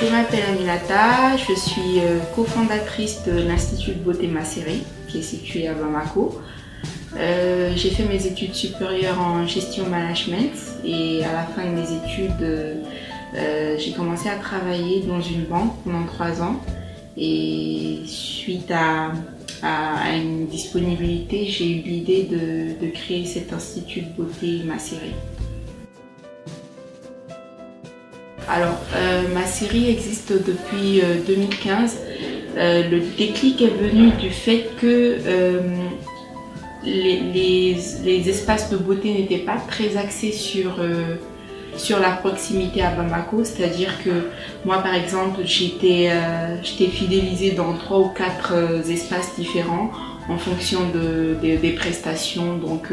je m'appelle Aminata, je suis cofondatrice de l'Institut de beauté Maceri, qui est situé à Bamako. J'ai fait mes études supérieures en gestion management et à la fin de mes études, j'ai commencé à travailler dans une banque pendant 3 ans. Et suite à une disponibilité, j'ai eu l'idée de créer cet institut de beauté Maceri. Alors, Maceri existe depuis 2015. Le déclic est venu du fait que les espaces de beauté n'étaient pas très axés sur la proximité à Bamako, c'est-à-dire que moi par exemple j'étais fidélisée dans 3 ou 4 espaces différents en fonction des prestations. Donc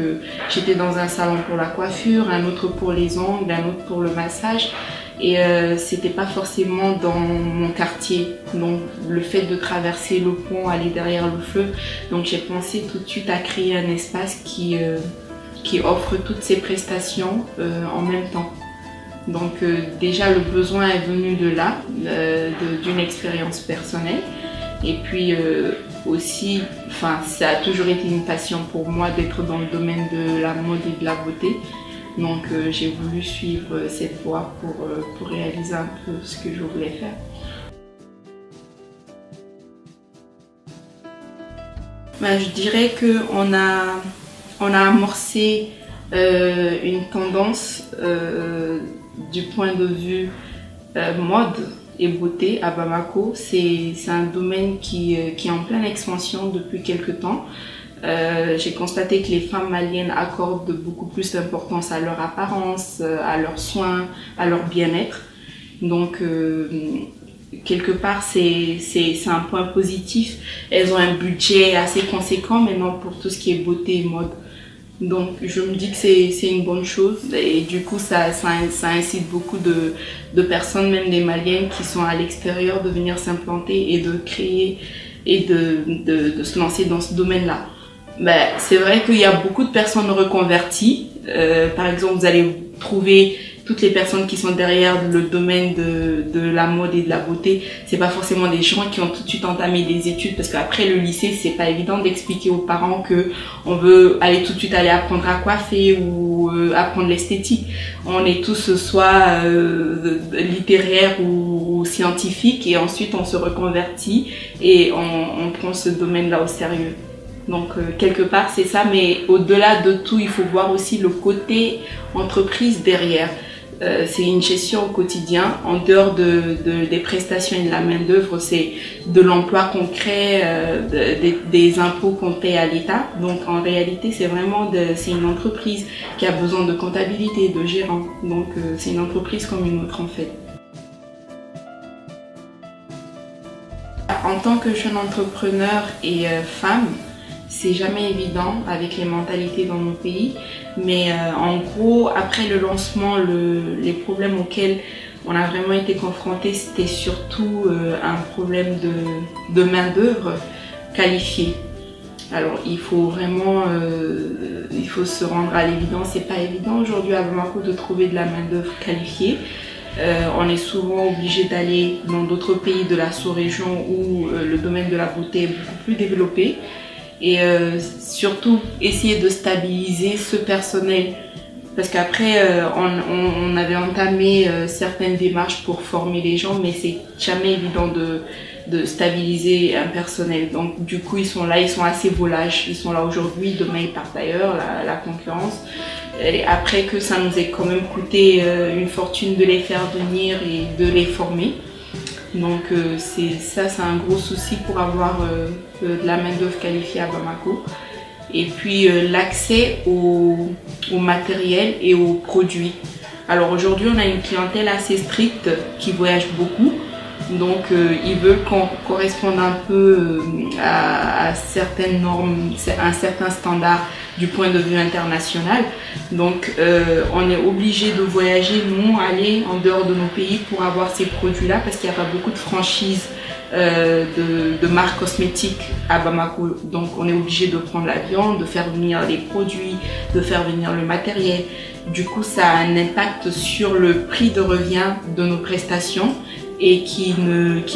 j'étais dans un salon pour la coiffure, un autre pour les ongles, un autre pour le massage et c'était pas forcément dans mon quartier. Donc le fait de traverser le pont, aller derrière le fleuve, donc j'ai pensé tout de suite à créer un espace qui offre toutes ces prestations en même temps. Donc déjà le besoin est venu de là, d'une expérience personnelle. Et puis aussi, ça a toujours été une passion pour moi d'être dans le domaine de la mode et de la beauté. Donc j'ai voulu suivre cette voie pour réaliser un peu ce que je voulais faire. Je dirais qu'on a amorcé une tendance du point de vue mode et beauté à Bamako. C'est un domaine qui est en pleine expansion depuis quelques temps. J'ai constaté que les femmes maliennes accordent beaucoup plus d'importance à leur apparence, à leurs soins, à leur bien-être. Donc quelque part c'est un point positif. Elles ont un budget assez conséquent maintenant pour tout ce qui est beauté et mode. Donc je me dis que c'est une bonne chose et du coup ça incite beaucoup de personnes, même des Maliennes qui sont à l'extérieur, de venir s'implanter et de créer et de se lancer dans ce domaine-là. C'est vrai qu'il y a beaucoup de personnes reconverties. Par exemple, vous allez trouver toutes les personnes qui sont derrière le domaine de la mode et de la beauté. C'est pas forcément des gens qui ont tout de suite entamé des études, parce qu'après le lycée, c'est pas évident d'expliquer aux parents que on veut tout de suite aller apprendre à coiffer ou apprendre l'esthétique. On est tous soit littéraires ou scientifiques et ensuite on se reconvertit et on prend ce domaine-là au sérieux. Donc quelque part c'est ça, mais au-delà de tout, il faut voir aussi le côté entreprise derrière. C'est une gestion au quotidien, en dehors des prestations et de la main d'œuvre, c'est de l'emploi concret, des impôts qu'on paie à l'État. Donc en réalité c'est une entreprise qui a besoin de comptabilité, de gérant. Donc c'est une entreprise comme une autre en fait. En tant que jeune entrepreneur et femme, c'est jamais évident avec les mentalités dans nos pays, mais en gros, après le lancement, les problèmes auxquels on a vraiment été confrontés, c'était surtout un problème de main-d'œuvre qualifiée. Alors il faut vraiment se rendre à l'évidence, c'est pas évident aujourd'hui à Bamako de trouver de la main-d'œuvre qualifiée. On est souvent obligé d'aller dans d'autres pays de la sous-région où le domaine de la beauté est beaucoup plus développé. Et surtout essayer de stabiliser ce personnel, parce qu'après on avait entamé certaines démarches pour former les gens, mais c'est jamais évident de stabiliser un personnel. Donc du coup ils sont là, ils sont assez volages, ils sont là aujourd'hui, demain ils partent ailleurs, la concurrence. Et après que ça nous ait quand même coûté une fortune de les faire venir et de les former. Donc c'est un gros souci pour avoir de la main-d'œuvre qualifiée à Bamako. Et puis l'accès au matériel et aux produits. Alors aujourd'hui on a une clientèle assez stricte qui voyage beaucoup. Donc ils veulent qu'on corresponde un peu à certaines normes, à un certain standard du point de vue international. Donc on est obligé de voyager, nous, aller en dehors de nos pays pour avoir ces produits-là, parce qu'il n'y a pas beaucoup de franchises de marques cosmétiques à Bamako. Donc on est obligé de prendre l'avion, de faire venir les produits, de faire venir le matériel. Du coup ça a un impact sur le prix de revient de nos prestations et qui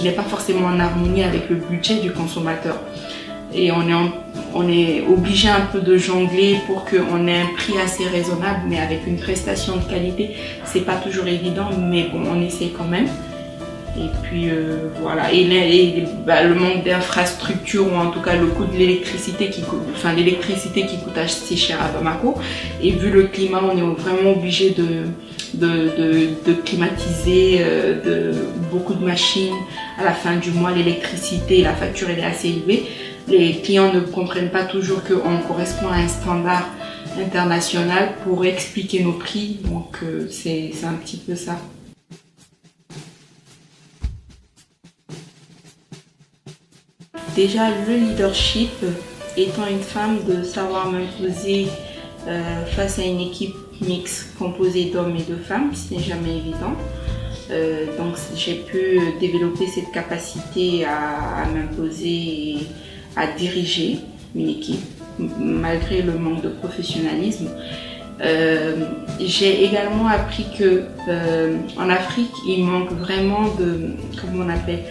n'est pas forcément en harmonie avec le budget du consommateur. Et on est obligé un peu de jongler pour qu'on ait un prix assez raisonnable, mais avec une prestation de qualité, c'est pas toujours évident, mais bon, on essaie quand même. Et puis voilà, le manque d'infrastructures, ou en tout cas le coût de l'électricité qui coûte assez cher à Bamako. Et vu le climat, on est vraiment obligé de climatiser beaucoup de machines. À la fin du mois, l'électricité, la facture elle est assez élevée. Les clients ne comprennent pas toujours qu'on correspond à un standard international pour expliquer nos prix, donc c'est un petit peu ça. Déjà, le leadership, étant une femme, de savoir m'imposer face à une équipe mixte composée d'hommes et de femmes, ce n'est jamais évident. Donc j'ai pu développer cette capacité à m'imposer et à diriger une équipe, malgré le manque de professionnalisme. J'ai également appris que en Afrique, il manque vraiment de, comment on appelle,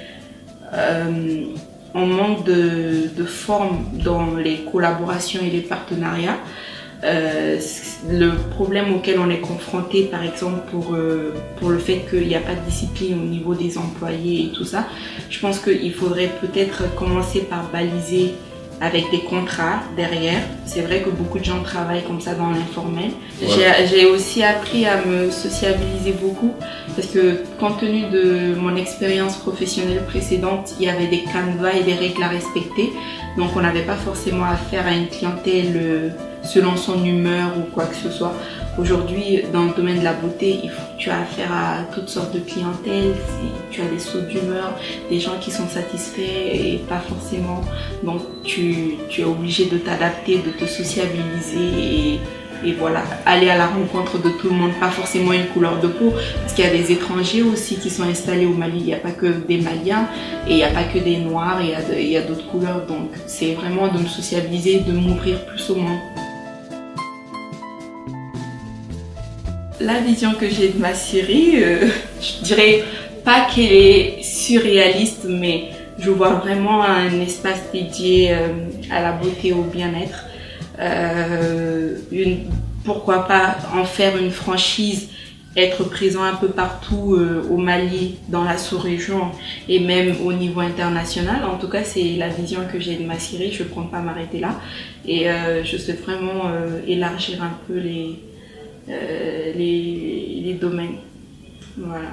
on manque de forme dans les collaborations et les partenariats. Le problème auquel on est confronté, par exemple, pour le fait qu'il n'y a pas de discipline au niveau des employés et tout ça, je pense qu'il faudrait peut-être commencer par baliser avec des contrats derrière. C'est vrai que beaucoup de gens travaillent comme ça dans l'informel. Ouais. J'ai aussi appris à me sociabiliser beaucoup parce que compte tenu de mon expérience professionnelle précédente, il y avait des canevas et des règles à respecter. Donc on n'avait pas forcément affaire à une clientèle selon son humeur ou quoi que ce soit. Aujourd'hui, dans le domaine de la beauté, tu as affaire à toutes sortes de clientèles. Tu as des sauts d'humeur, des gens qui sont satisfaits et pas forcément. Donc tu es obligé de t'adapter, de te sociabiliser et voilà, aller à la rencontre de tout le monde, pas forcément une couleur de peau, parce qu'il y a des étrangers aussi qui sont installés au Mali, il n'y a pas que des Maliens et il n'y a pas que des Noirs, il y a d'autres couleurs, donc c'est vraiment de me sociabiliser, de m'ouvrir plus au monde. La vision que j'ai de ma série, je dirais pas qu'elle est surréaliste, mais je vois vraiment un espace dédié à la beauté et au bien-être. Pourquoi pas en faire une franchise, être présent un peu partout au Mali, dans la sous-région et même au niveau international. En tout cas, c'est la vision que j'ai de ma série, je ne compte pas m'arrêter là. Et je souhaite vraiment élargir un peu les domaines. Voilà.